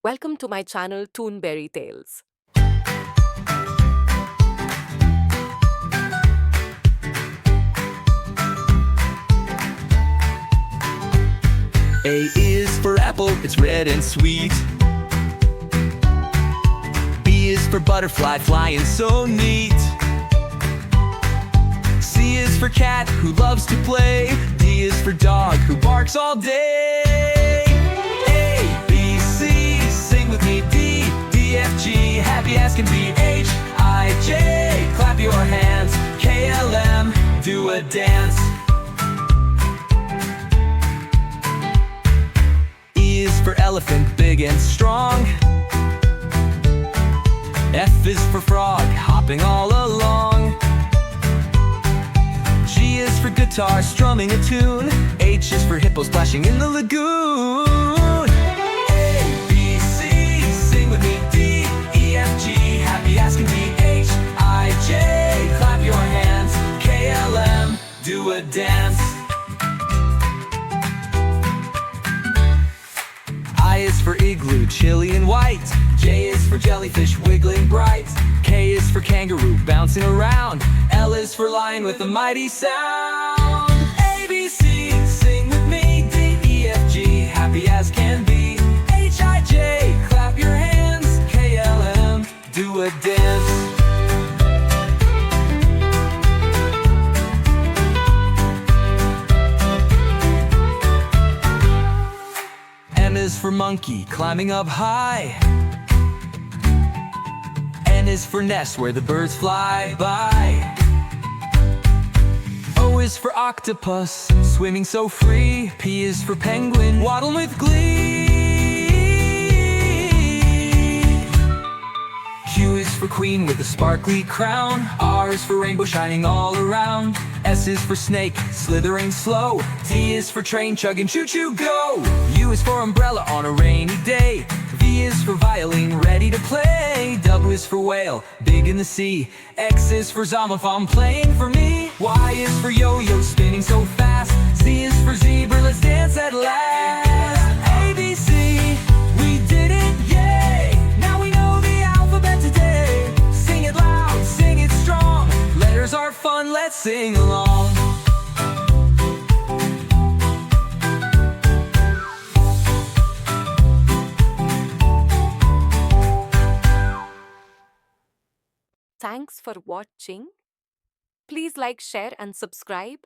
Welcome to my channel Toonberry Tales. A is for apple, it's red and sweet. B is for butterfly, flying so neat. C is for cat, who loves to play. D is for dog, who barks all day. A, B, C, sing with me. D, D, F, G, happy as can be. H, I, J, clap your hands. K, L, M, do a dance. E is for elephant, big and strong. F is for frog, hopping all along. G is for guitar, strumming a tune. H is for hippo, splashing in the lagoon. A, B, C, sing with me. D, E, F, G, happy as can be. H, I, J, clap your hands. K, L, M, do a dance. I is for igloo, chilly and white. J is for jellyfish, wiggling bright. K is for kangaroo, bouncing around. L is for lion with a mighty sound. A, B, C, sing with me. D, E, F, G, happy as can be. H, I, J, clap your hands. K, L, M, do a dance. M is for monkey, climbing up high. N is for nest, where the birds fly by. O is for octopus, swimming so free. P is for penguin, waddling with glee. Q is for queen with a sparkly crown. R is for rainbow, shining all around. S is for snake, slithering slow. T is for train, chugging choo-choo go. U is for umbrella on a rainy day. V is for violin, ready to play. W is for whale, big in the sea. X is for xylophone, playing for me. Y is for yo-yo, spinning so fast. Z is for zebra, let's dance at last. A, B, C, we did it, yay! Now we know the alphabet today. Sing it loud, sing it strong. Letters are fun, let's sing along. Thanks for watching. Please like, share and subscribe.